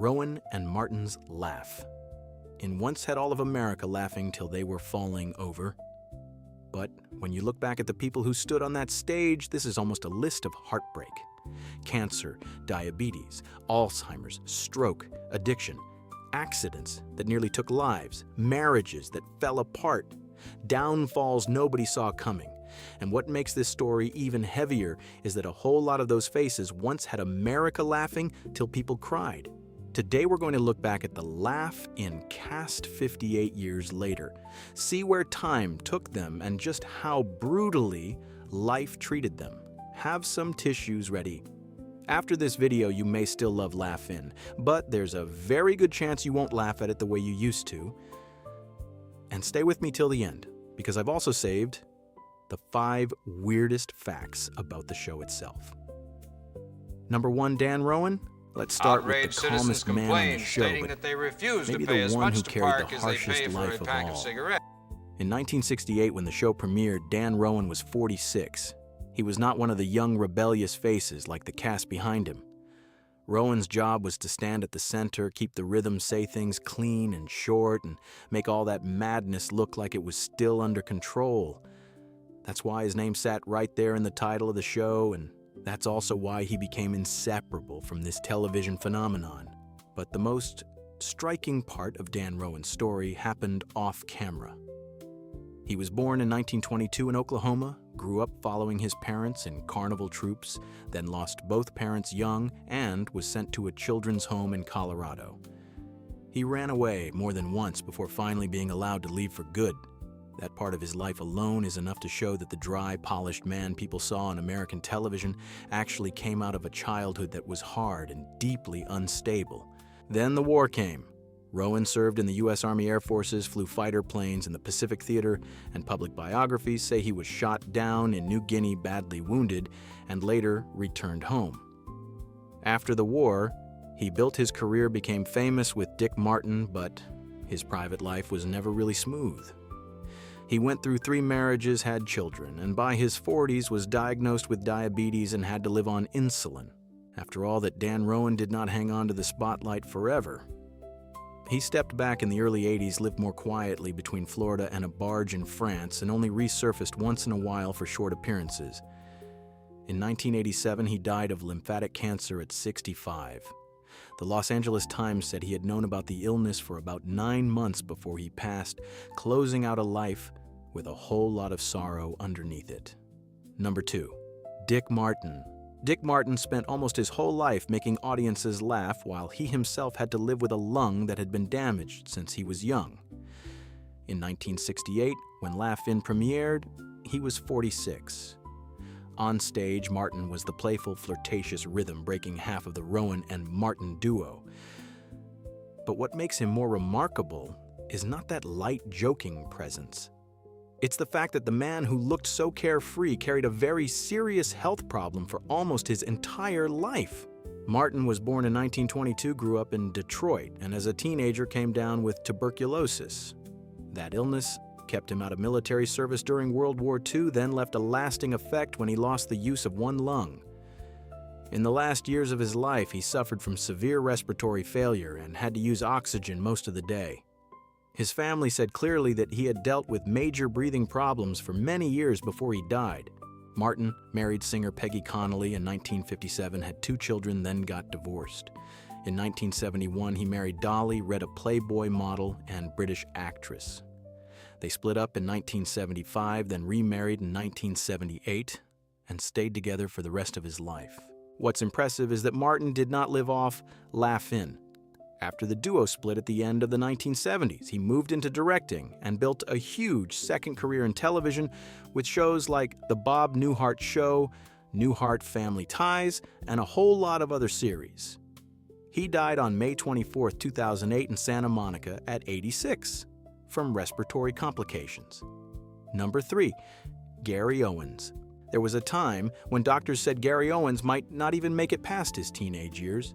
Rowan and Martin's laugh. In once had all of America laughing till they were falling over. But when you look back at the people who stood on that stage, this is almost a list of heartbreak. Cancer, diabetes, Alzheimer's, stroke, addiction, accidents that nearly took lives, marriages that fell apart, downfalls nobody saw coming. And what makes this story even heavier is that a whole lot of those faces once had America laughing till people cried. Today we're going to look back at the laugh in Cast 58 years later, see where time took them and just how brutally life treated them. Have some tissues ready. After this video, you may still love Laugh In, but there's a very good chance you won't laugh at it the way you used to. And stay with me till the end, because I've also saved the 5 weirdest facts about the show itself. Number 1, Dan Rowan. Let's start with the calmest man on the show, but maybe the one who carried the harshest life of all. In 1968, when the show premiered, Dan Rowan was 46. He was not one of the young, rebellious faces like the cast behind him. Rowan's job was to stand at the center, keep the rhythm, say things clean and short, and make all that madness look like it was still under control. That's why his name sat right there in the title of the show, and that's also why he became inseparable from this television phenomenon. But the most striking part of Dan Rowan's story happened off camera. He was born in 1922 in Oklahoma, grew up following his parents in carnival troupes, then lost both parents young and was sent to a children's home in Colorado. He ran away more than once before finally being allowed to leave for good. That part of his life alone is enough to show that the dry, polished man people saw on American television actually came out of a childhood that was hard and deeply unstable. Then the war came. Rowan served in the U.S. Army Air Forces, flew fighter planes in the Pacific Theater, and public biographies say he was shot down in New Guinea badly wounded and later returned home. After the war, he built his career, became famous with Dick Martin, but his private life was never really smooth. He went through 3 marriages, had children, and by his 40s was diagnosed with diabetes and had to live on insulin. After all that, Dan Rowan did not hang on to the spotlight forever. He stepped back in the early 80s, lived more quietly between Florida and a barge in France, and only resurfaced once in a while for short appearances. In 1987, he died of lymphatic cancer at 65. The Los Angeles Times said he had known about the illness for about 9 months before he passed, closing out a life with a whole lot of sorrow underneath it. Number 2, Dick Martin. Dick Martin spent almost his whole life making audiences laugh while he himself had to live with a lung that had been damaged since he was young. In 1968, when Laugh In premiered, he was 46. On stage, Martin was the playful, flirtatious rhythm breaking half of the Rowan and Martin duo. But what makes him more remarkable is not that light, joking presence. It's the fact that the man who looked so carefree carried a very serious health problem for almost his entire life. Martin was born in 1922, grew up in Detroit, and as a teenager came down with tuberculosis. That illness kept him out of military service during World War II, then left a lasting effect when he lost the use of one lung. In the last years of his life, he suffered from severe respiratory failure and had to use oxygen most of the day. His family said clearly that he had dealt with major breathing problems for many years before he died. Martin married singer Peggy Connolly in 1957, had 2 children, then got divorced. In 1971, he married Dolly, read a Playboy model and British actress. They split up in 1975, then remarried in 1978, and stayed together for the rest of his life. What's impressive is that Martin did not live off Laugh In. After the duo split at the end of the 1970s, he moved into directing and built a huge second career in television with shows like The Bob Newhart Show, Newhart Family Ties, and a whole lot of other series. He died on May 24, 2008 in Santa Monica at 86 from respiratory complications. Number 3, Gary Owens. There was a time when doctors said Gary Owens might not even make it past his teenage years,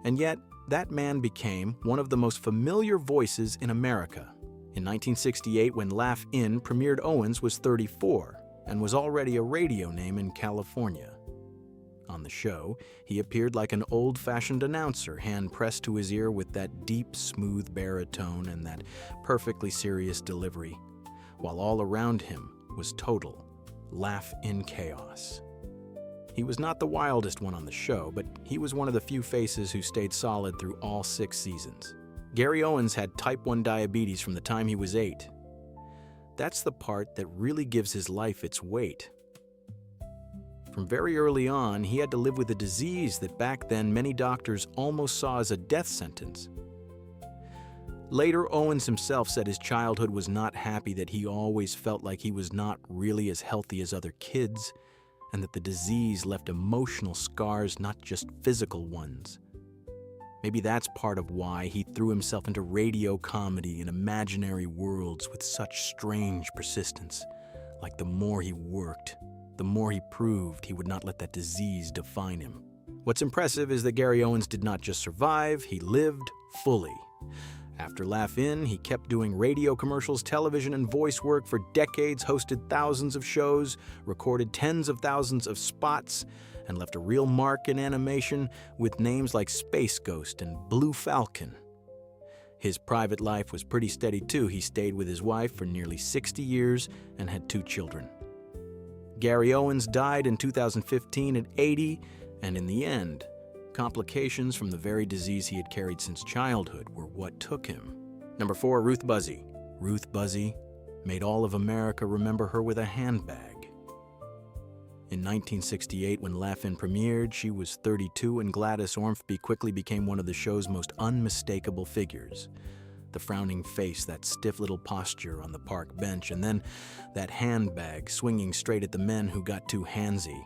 and yet that man became one of the most familiar voices in America. In 1968, when Laugh In premiered, Owens was 34 and was already a radio name in California. On the show, he appeared like an old-fashioned announcer, hand pressed to his ear with that deep, smooth baritone and that perfectly serious delivery, while all around him was total laugh-in chaos. He was not the wildest one on the show, but he was one of the few faces who stayed solid through all 6 seasons. Gary Owens had type 1 diabetes from the time he was 8. That's the part that really gives his life its weight. From very early on, he had to live with a disease that back then many doctors almost saw as a death sentence. Later, Owens himself said his childhood was not happy, that he always felt like he was not really as healthy as other kids, and that the disease left emotional scars, not just physical ones. Maybe that's part of why he threw himself into radio comedy and imaginary worlds with such strange persistence. Like the more he worked, the more he proved he would not let that disease define him. What's impressive is that Gary Owens did not just survive, he lived fully. After Laugh In, he kept doing radio commercials, television, and voice work for decades, hosted thousands of shows, recorded tens of thousands of spots, and left a real mark in animation with names like Space Ghost and Blue Falcon. His private life was pretty steady too. He stayed with his wife for nearly 60 years and had 2 children. Gary Owens died in 2015 at 80, and in the end, complications from the very disease he had carried since childhood were what took him. Number 4, Ruth Buzzy. Ruth Buzzy made all of America remember her with a handbag. In 1968, when Laugh-In premiered, she was 32, and Gladys Ormsby quickly became one of the show's most unmistakable figures. The frowning face, that stiff little posture on the park bench, and then that handbag swinging straight at the men who got too handsy.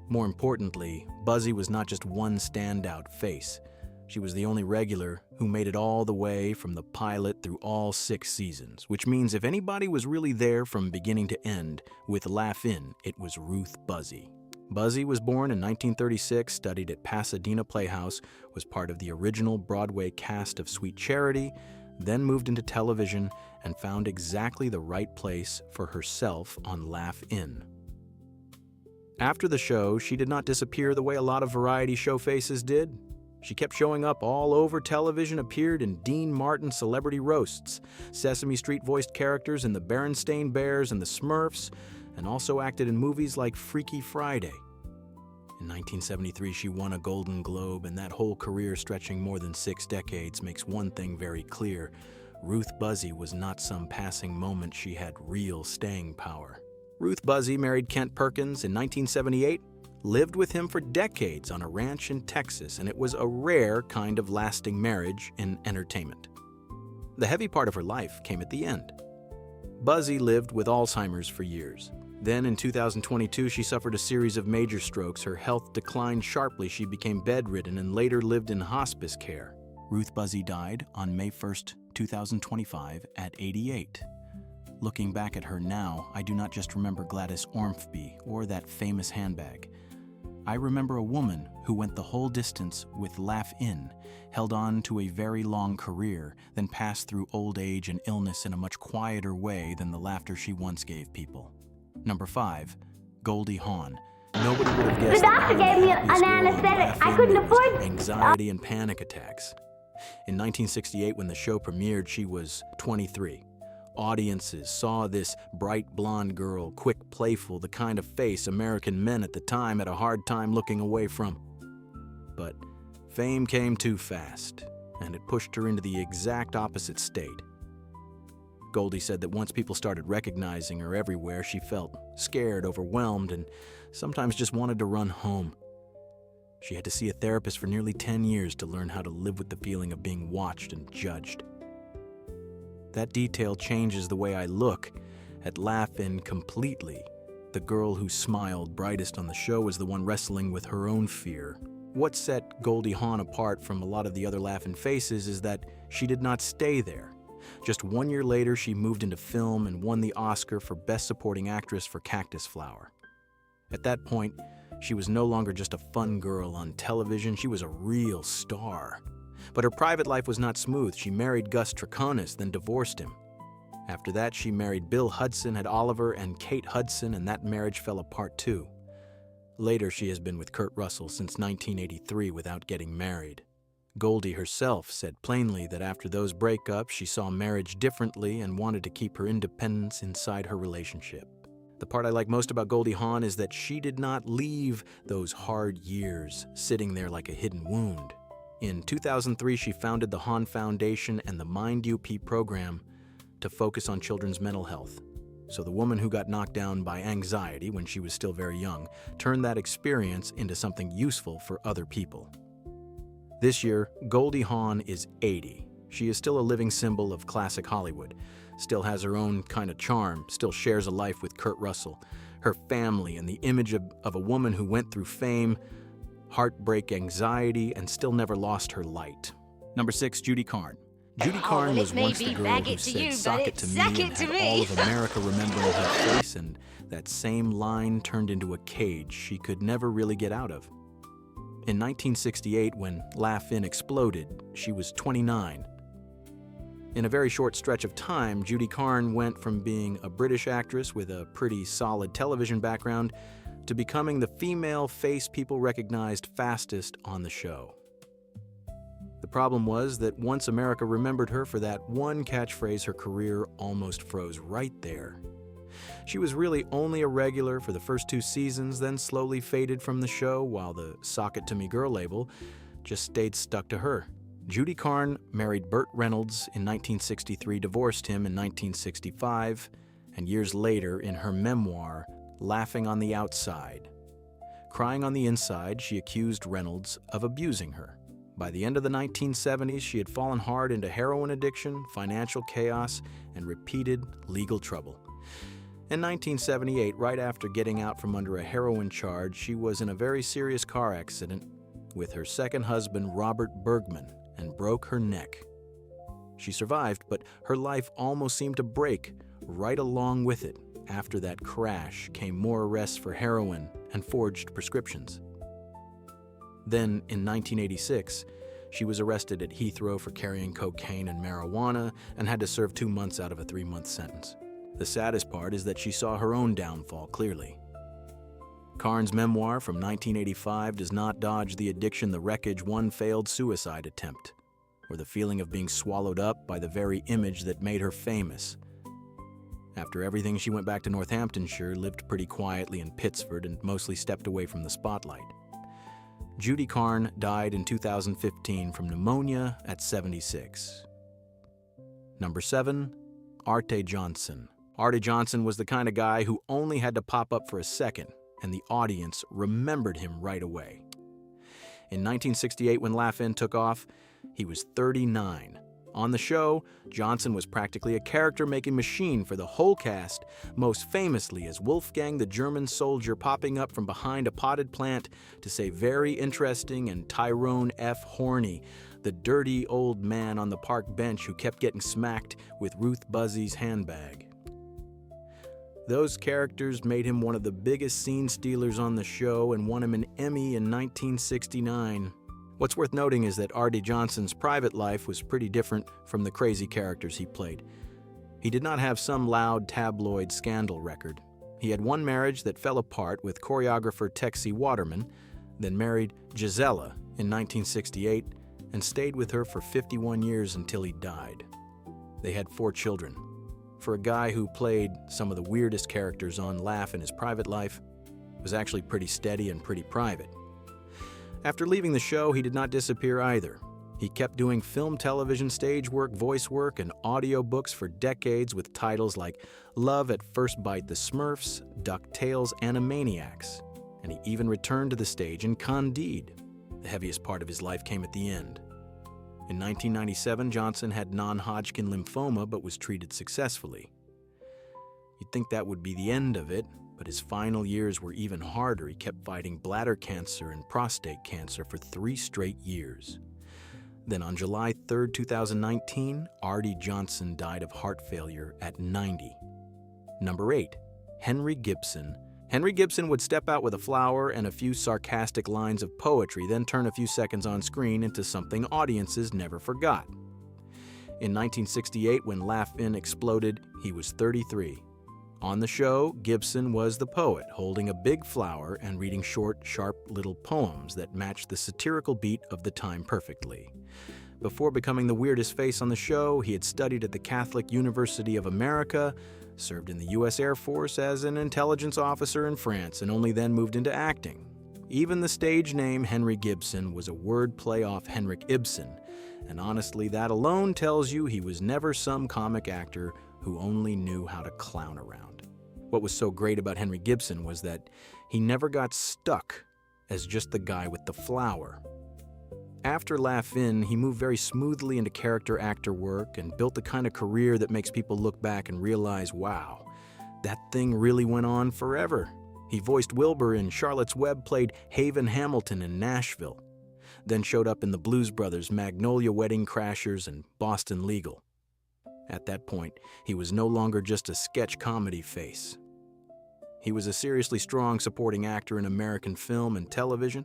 More importantly, Buzzy was not just one standout face. She was the only regular who made it all the way from the pilot through all 6 seasons, which means if anybody was really there from beginning to end with Laugh In, it was Ruth Buzzy. Buzzy was born in 1936, studied at Pasadena Playhouse, was part of the original Broadway cast of Sweet Charity, then moved into television and found exactly the right place for herself on Laugh In. After the show, she did not disappear the way a lot of variety show faces did. She kept showing up all over television, appeared in Dean Martin celebrity roasts, Sesame Street-voiced characters in the Berenstain Bears and the Smurfs, and also acted in movies like Freaky Friday. In 1973, she won a Golden Globe, and that whole career stretching more than 6 decades makes one thing very clear. Ruth Buzzy was not some passing moment. She had real staying power. Ruth Buzzy married Kent Perkins in 1978, lived with him for decades on a ranch in Texas, and it was a rare kind of lasting marriage in entertainment. The heavy part of her life came at the end. Buzzy lived with Alzheimer's for years. Then in 2022, she suffered a series of major strokes. Her health declined sharply. She became bedridden and later lived in hospice care. Ruth Buzzy died on May 1st, 2025 at 88. Looking back at her now, I do not just remember Gladys Ormsby or that famous handbag. I remember a woman who went the whole distance with Laugh In, held on to a very long career, then passed through old age and illness in a much quieter way than the laughter she once gave people. Number 5, Goldie Hawn. Nobody would have guessed the doctor gave me an anesthetic. I couldn't afford anxiety and panic attacks. In 1968, when the show premiered, she was 23. Audiences saw this bright blonde girl, quick, playful, the kind of face American men at the time had a hard time looking away from. But fame came too fast, and it pushed her into the exact opposite state. Goldie said that once people started recognizing her everywhere, she felt scared, overwhelmed, and sometimes just wanted to run home. She had to see a therapist for nearly 10 years to learn how to live with the feeling of being watched and judged. That detail changes the way I look at Laugh In completely. The girl who smiled brightest on the show was the one wrestling with her own fear. What set Goldie Hawn apart from a lot of the other Laugh In faces is that she did not stay there. Just 1 year later, she moved into film and won the Oscar for Best Supporting Actress for Cactus Flower. At that point, she was no longer just a fun girl on television, she was a real star. But her private life was not smooth. She married Gus Triconis, then divorced him. After that, she married Bill Hudson, had Oliver and Kate Hudson, and that marriage fell apart too. Later, she has been with Kurt Russell since 1983 without getting married. Goldie herself said plainly that after those breakups, she saw marriage differently and wanted to keep her independence inside her relationship. The part I like most about Goldie Hawn is that she did not leave those hard years sitting there like a hidden wound. In 2003, she founded the Hawn Foundation and the Mind UP program to focus on children's mental health. So the woman who got knocked down by anxiety when she was still very young turned that experience into something useful for other people. This year, Goldie Hawn is 80. She is still a living symbol of classic Hollywood, still has her own kind of charm, still shares a life with Kurt Russell, her family, and the image of a woman who went through fame, heartbreak, anxiety, and still never lost her light. Number 6, Judy Carne. Judy Carne was once the girl who said, "Sock it to me," and had all of America remembering her face, and that same line turned into a cage she could never really get out of. In 1968, when Laugh-In exploded, she was 29. In a very short stretch of time, Judy Carne went from being a British actress with a pretty solid television background to becoming the female face people recognized fastest on the show. The problem was that once America remembered her for that one catchphrase, her career almost froze right there. She was really only a regular for the first 2 seasons, then slowly faded from the show, while the "Sock It To Me Girl" label just stayed stuck to her. Judy Carne married Burt Reynolds in 1963, divorced him in 1965, and years later, in her memoir, Laughing on the Outside, crying on the inside, she accused Reynolds of abusing her. By the end of the 1970s, she had fallen hard into heroin addiction, financial chaos, and repeated legal trouble. In 1978, right after getting out from under a heroin charge, she was in a very serious car accident with her second husband, Robert Bergman, and broke her neck. She survived, but her life almost seemed to break right along with it. After that crash came more arrests for heroin and forged prescriptions. Then, in 1986, she was arrested at Heathrow for carrying cocaine and marijuana and had to serve 2 months out of a 3-month sentence. The saddest part is that she saw her own downfall clearly. Carne's memoir from 1985 does not dodge the addiction, the wreckage, one failed suicide attempt, or the feeling of being swallowed up by the very image that made her famous. After everything, she went back to Northamptonshire, lived pretty quietly in Pittsford, and mostly stepped away from the spotlight. Judy Carne died in 2015 from pneumonia at 76. Number 7, Arte Johnson. Arte Johnson was the kind of guy who only had to pop up for a second, and the audience remembered him right away. In 1968, when Laugh-In took off, he was 39. On the show, Johnson was practically a character-making machine for the whole cast, most famously as Wolfgang the German soldier popping up from behind a potted plant to say very interesting and Tyrone F. Horny, the dirty old man on the park bench who kept getting smacked with Ruth Buzzy's handbag. Those characters made him one of the biggest scene stealers on the show and won him an Emmy in 1969. What's worth noting is that Arte Johnson's private life was pretty different from the crazy characters he played. He did not have some loud tabloid scandal record. He had one marriage that fell apart with choreographer Texie Waterman, then married Gisela in 1968 and stayed with her for 51 years until he died. They had 4 children. For a guy who played some of the weirdest characters on Laugh in his private life, it was actually pretty steady and pretty private. After leaving the show, he did not disappear either. He kept doing film, television, stage work, voice work, and audiobooks for decades with titles like Love at First Bite, The Smurfs, DuckTales, Animaniacs. And he even returned to the stage in Candide. The heaviest part of his life came at the end. In 1997, Johnson had non-Hodgkin lymphoma but was treated successfully. You'd think that would be the end of it, but his final years were even harder. He kept fighting bladder cancer and prostate cancer for 3 straight years. Then on July 3, 2019, Arte Johnson died of heart failure at 90. Number 8, Henry Gibson. Henry Gibson would step out with a flower and a few sarcastic lines of poetry, then turn a few seconds on screen into something audiences never forgot. In 1968, when Laugh-In exploded, he was 33. On the show, Gibson was the poet, holding a big flower and reading short, sharp little poems that matched the satirical beat of the time perfectly. Before becoming the weirdest face on the show, he had studied at the Catholic University of America, served in the U.S. Air Force as an intelligence officer in France, and only then moved into acting. Even the stage name Henry Gibson was a word play off Henrik Ibsen, and honestly, that alone tells you he was never some comic actor who only knew how to clown around. What was so great about Henry Gibson was that he never got stuck as just the guy with the flower. After Laugh In, he moved very smoothly into character actor work and built the kind of career that makes people look back and realize, wow, that thing really went on forever. He voiced Wilbur in Charlotte's Web, played Haven Hamilton in Nashville, then showed up in the Blues Brothers, Magnolia Wedding Crashers, and Boston Legal. At that point, he was no longer just a sketch comedy face. He was a seriously strong supporting actor in American film and television.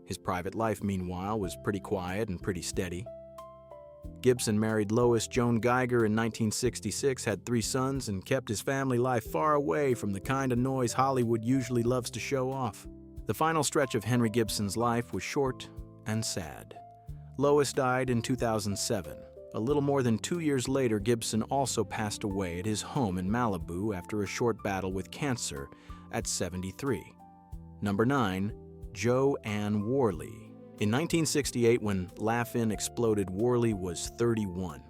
His private life, meanwhile, was pretty quiet and pretty steady. Gibson married Lois Joan Geiger in 1966, had 3 sons, and kept his family life far away from the kind of noise Hollywood usually loves to show off. The final stretch of Henry Gibson's life was short and sad. Lois died in 2007. A little more than 2 years later, Gibson also passed away at his home in Malibu after a short battle with cancer at 73. Number 9. Anne Worley. In 1968, when Laugh In exploded, Worley was 31.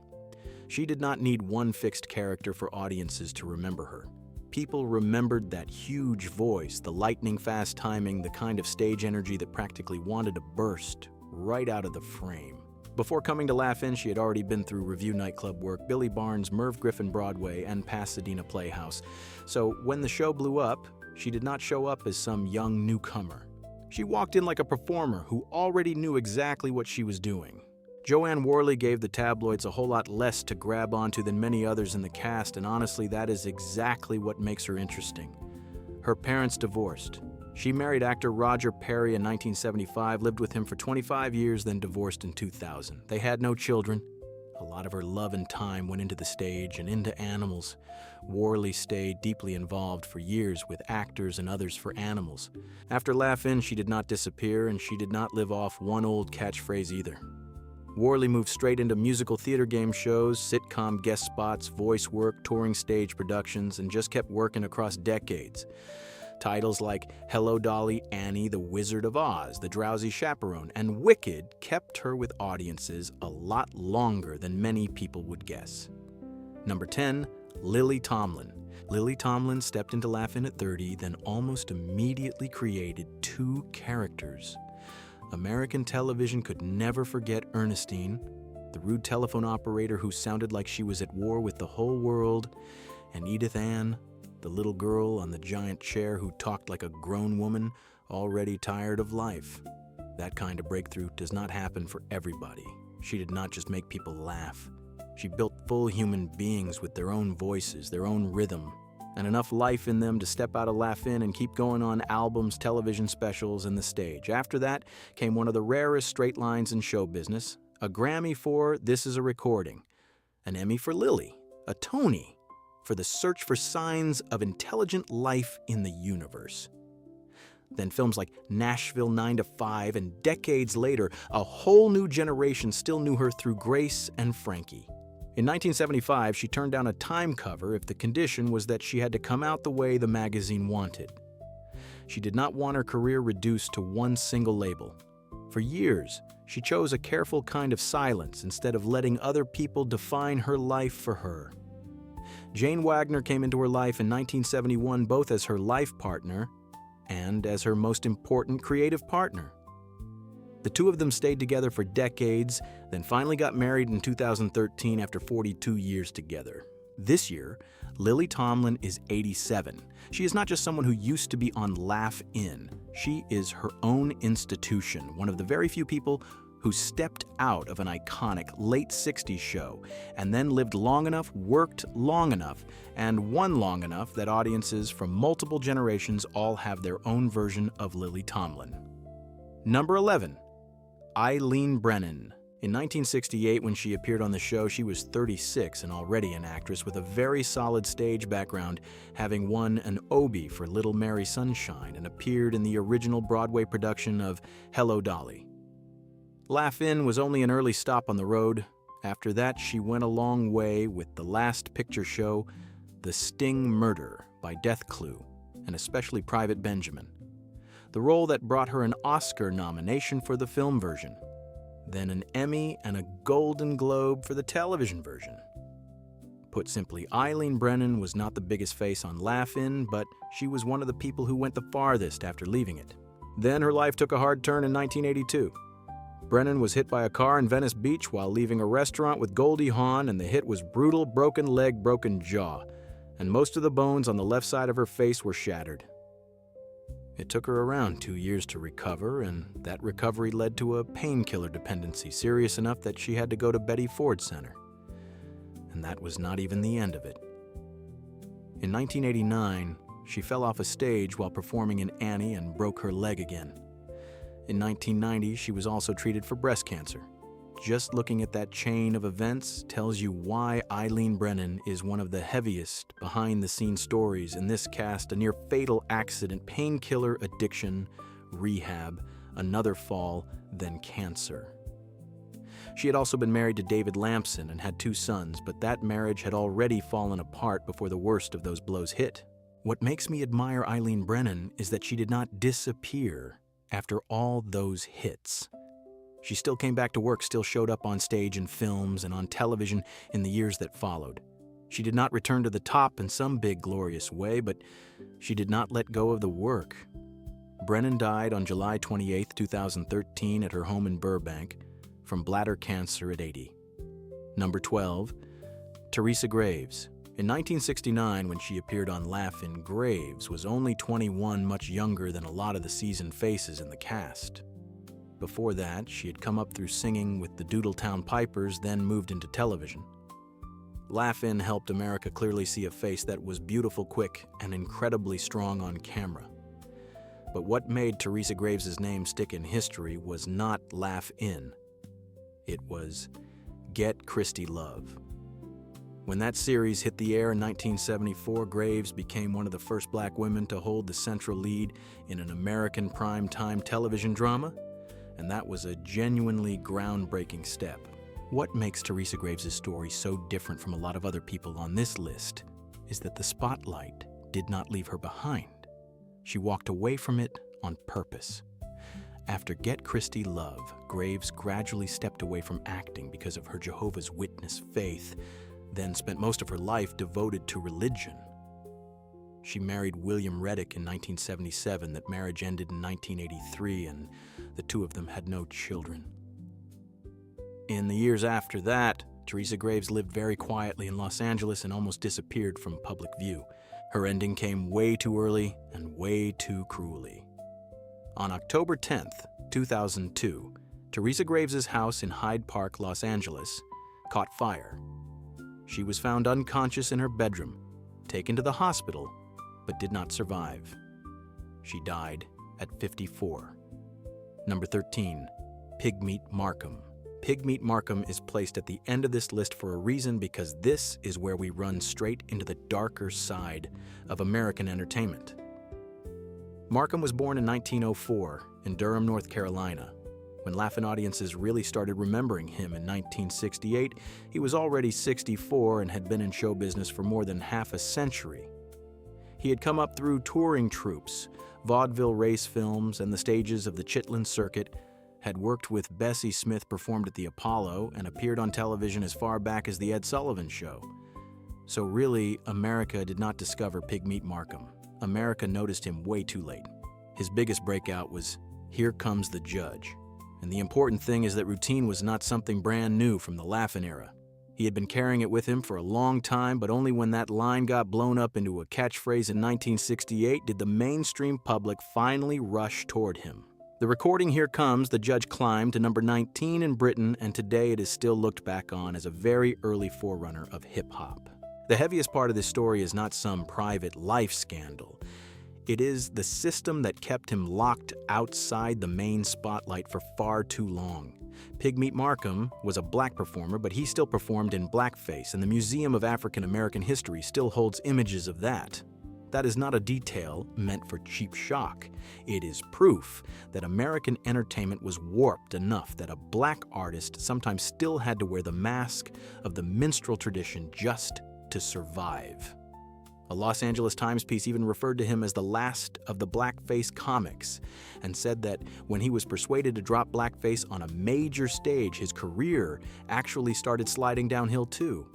She did not need one fixed character for audiences to remember her. People remembered that huge voice, the lightning-fast timing, the kind of stage energy that practically wanted to burst right out of the frame. Before coming to Laugh In, she had already been through review nightclub work, Billy Barnes, Merv Griffin Broadway, and Pasadena Playhouse. So when the show blew up, she did not show up as some young newcomer. She walked in like a performer who already knew exactly what she was doing. Anne Worley gave the tabloids a whole lot less to grab onto than many others in the cast, and honestly, that is exactly what makes her interesting. Her parents divorced. She married actor Roger Perry in 1975, lived with him for 25 years, then divorced in 2000. They had no children. A lot of her love and time went into the stage and into animals. Worley stayed deeply involved for years with actors and others for animals. After Laugh In, she did not disappear, and she did not live off one old catchphrase either. Worley moved straight into musical theater game shows, sitcom guest spots, voice work, touring stage productions, and just kept working across decades. Titles like Hello Dolly, Annie, The Wizard of Oz, The Drowsy Chaperone, and Wicked kept her with audiences a lot longer than many people would guess. Number 10, Lily Tomlin. Lily Tomlin stepped into Laugh In at 30, then almost immediately created 2 characters. American television could never forget Ernestine, the rude telephone operator who sounded like she was at war with the whole world, and Edith Ann, the little girl on the giant chair who talked like a grown woman already tired of life. That kind of breakthrough does not happen for everybody. She did not just make people laugh. She built full human beings with their own voices, their own rhythm, and enough life in them to step out of Laugh In and keep going on albums, television specials, and the stage. After that came one of the rarest straight lines in show business, a Grammy for This Is a Recording, an Emmy for Lily, a Tony for the search for signs of intelligent life in the universe. Then films like Nashville 9 to 5, and decades later, a whole new generation still knew her through Grace and Frankie. In 1975, she turned down a Time cover if the condition was that she had to come out the way the magazine wanted. She did not want her career reduced to one single label. For years, she chose a careful kind of silence instead of letting other people define her life for her. Jane Wagner came into her life in 1971 both as her life partner and as her most important creative partner. The two of them stayed together for decades, then finally got married in 2013 after 42 years together. This year, Lily Tomlin is 87. She is not just someone who used to be on Laugh In. She is her own institution, one of the very few people who stepped out of an iconic late 60s show and then lived long enough, worked long enough, and won long enough that audiences from multiple generations all have their own version of Lily Tomlin. Number 11. Eileen Brennan. In 1968, when she appeared on the show, she was 36 and already an actress with a very solid stage background, having won an Obie for Little Mary Sunshine and appeared in the original Broadway production of Hello, Dolly. Laugh-In was only an early stop on the road. After that, she went a long way with the last picture show, The Sting Murder by Death Clue, and especially Private Benjamin, the role that brought her an Oscar nomination for the film version, then an Emmy and a Golden Globe for the television version. Put simply, Eileen Brennan was not the biggest face on Laugh-In, but she was one of the people who went the farthest after leaving it. Then her life took a hard turn in 1982. Brennan was hit by a car in Venice Beach while leaving a restaurant with Goldie Hawn, and the hit was brutal, broken leg, broken jaw, and most of the bones on the left side of her face were shattered. It took her around 2 years to recover, and that recovery led to a painkiller dependency serious enough that she had to go to Betty Ford Center. And that was not even the end of it. In 1989, she fell off a stage while performing in Annie and broke her leg again. In 1990, she was also treated for breast cancer. Just looking at that chain of events tells you why Eileen Brennan is one of the heaviest behind-the-scenes stories in this cast: a near-fatal accident, painkiller addiction, rehab, another fall, then cancer. She had also been married to David Lampson and had 2 sons, but that marriage had already fallen apart before the worst of those blows hit. What makes me admire Eileen Brennan is that she did not disappear after all those hits. She still came back to work, still showed up on stage in films and on television in the years that followed. She did not return to the top in some big, glorious way, but she did not let go of the work. Brennan died on July 28, 2013 at her home in Burbank from bladder cancer at 80. Number 12, Terresa Graves. In 1969, when she appeared on Laugh-In, Graves was only 21, much younger than a lot of the seasoned faces in the cast. Before that, she had come up through singing with the Doodletown Pipers, then moved into television. Laugh-In helped America clearly see a face that was beautiful, quick, and incredibly strong on camera. But what made Terresa Graves' name stick in history was not Laugh-In. It was Get Christy Love. When that series hit the air in 1974, Graves became one of the first black women to hold the central lead in an American primetime television drama, and that was a genuinely groundbreaking step. What makes Terresa Graves' story so different from a lot of other people on this list is that the spotlight did not leave her behind. She walked away from it on purpose. After Get Christy Love, Graves gradually stepped away from acting because of her Jehovah's Witness faith, then spent most of her life devoted to religion. She married William Reddick in 1977. That marriage ended in 1983, and the 2 of them had no children. In the years after that, Terresa Graves lived very quietly in Los Angeles and almost disappeared from public view. Her ending came way too early and way too cruelly. On October 10th, 2002, Terresa Graves' house in Hyde Park, Los Angeles, caught fire. She was found unconscious in her bedroom, taken to the hospital, but did not survive. She died at 54. Number 13, Pigmeat Markham. Pigmeat Markham is placed at the end of this list for a reason, because this is where we run straight into the darker side of American entertainment. Markham was born in 1904 in Durham, North Carolina. When Laugh-In audiences really started remembering him in 1968, he was already 64 and had been in show business for more than half a century. He had come up through touring troupes, vaudeville race films, and the stages of the Chitlin circuit, had worked with Bessie Smith, performed at the Apollo, and appeared on television as far back as The Ed Sullivan Show. So really, America did not discover Pigmeat Markham. America noticed him way too late. His biggest breakout was Here Comes the Judge. And the important thing is that routine was not something brand new from the Laugh-In era. He had been carrying it with him for a long time, but only when that line got blown up into a catchphrase in 1968 did the mainstream public finally rush toward him. The recording Here Comes the Judge climbed to number 19 in Britain, and today it is still looked back on as a very early forerunner of hip-hop. The heaviest part of this story is not some private life scandal. It is the system that kept him locked outside the main spotlight for far too long. Pigmeat Markham was a black performer, but he still performed in blackface, and the Museum of African American History still holds images of that. That is not a detail meant for cheap shock. It is proof that American entertainment was warped enough that a black artist sometimes still had to wear the mask of the minstrel tradition just to survive. A Los Angeles Times piece even referred to him as the last of the blackface comics and said that when he was persuaded to drop blackface on a major stage, his career actually started sliding downhill too.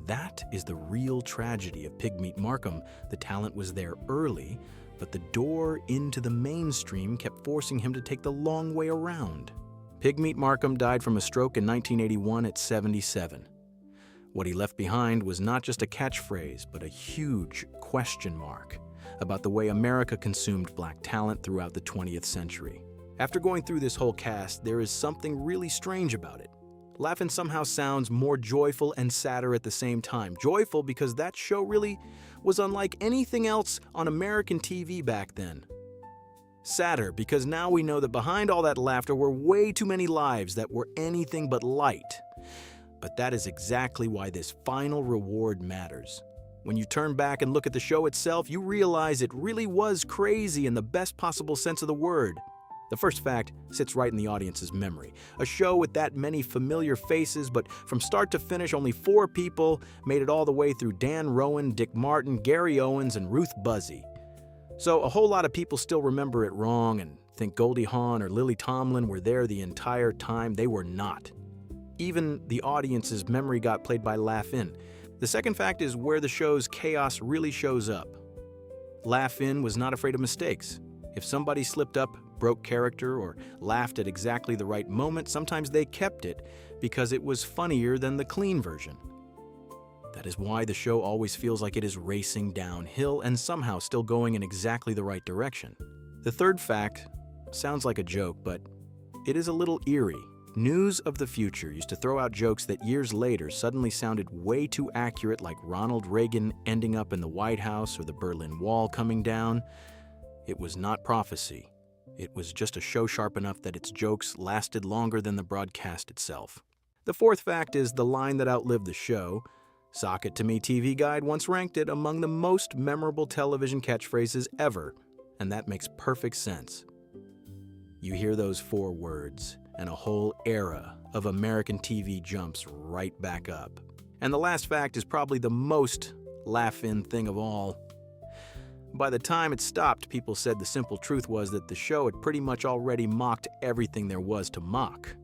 That is the real tragedy of Pigmeat Markham. The talent was there early, but the door into the mainstream kept forcing him to take the long way around. Pigmeat Markham died from a stroke in 1981 at 77. What he left behind was not just a catchphrase, but a huge question mark about the way America consumed black talent throughout the 20th century. After going through this whole cast, there is something really strange about it. Laugh-In somehow sounds more joyful and sadder at the same time. Joyful because that show really was unlike anything else on American TV back then. Sadder because now we know that behind all that laughter were way too many lives that were anything but light. But that is exactly why this final reward matters. When you turn back and look at the show itself, you realize it really was crazy in the best possible sense of the word. The first fact sits right in the audience's memory. A show with that many familiar faces, but from start to finish, only 4 people made it all the way through: Dan Rowan, Dick Martin, Gary Owens, and Ruth Buzzy. So a whole lot of people still remember it wrong and think Goldie Hawn or Lily Tomlin were there the entire time. They were not. Even the audience's memory got played by Laugh-In. The second fact is where the show's chaos really shows up. Laugh-In was not afraid of mistakes. If somebody slipped up, broke character, or laughed at exactly the right moment, sometimes they kept it because it was funnier than the clean version. That is why the show always feels like it is racing downhill and somehow still going in exactly the right direction. The third fact sounds like a joke, but it is a little eerie. News of the future used to throw out jokes that years later suddenly sounded way too accurate, like Ronald Reagan ending up in the White House or the Berlin Wall coming down. It was not prophecy. It was just a show sharp enough that its jokes lasted longer than the broadcast itself. The fourth fact is the line that outlived the show. Sock It To Me TV Guide once ranked it among the most memorable television catchphrases ever, and that makes perfect sense. You hear those 4 words, and a whole era of American TV jumps right back up. And the last fact is probably the most laugh-in thing of all. By the time it stopped, people said the simple truth was that the show had pretty much already mocked everything there was to mock.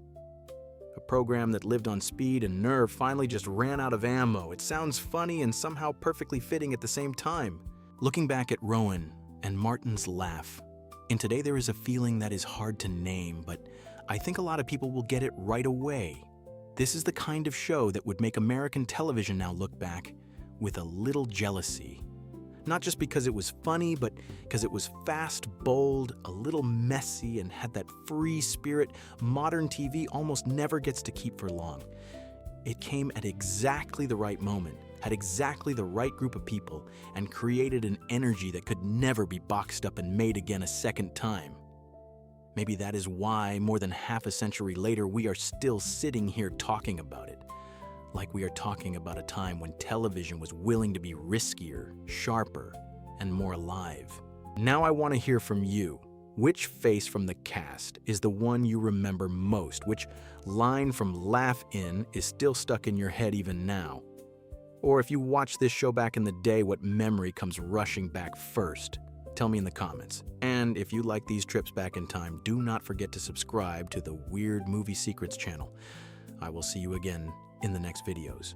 A program that lived on speed and nerve finally just ran out of ammo. It sounds funny and somehow perfectly fitting at the same time. Looking back at Rowan and Martin's laugh, in Today there is a feeling that is hard to name, but I think a lot of people will get it right away. This is the kind of show that would make American television now look back with a little jealousy. Not just because it was funny, but because it was fast, bold, a little messy, and had that free spirit modern TV almost never gets to keep for long. It came at exactly the right moment, had exactly the right group of people, and created an energy that could never be boxed up and made again a second time. Maybe that is why, more than half a century later, we are still sitting here talking about it. Like we are talking about a time when television was willing to be riskier, sharper, and more alive. Now I want to hear from you. Which face from the cast is the one you remember most? Which line from Laugh-In is still stuck in your head even now? Or if you watched this show back in the day, what memory comes rushing back first? Tell me in the comments. And if you like these trips back in time, do not forget to subscribe to the Weird Movie Secrets channel. I will see you again in the next videos.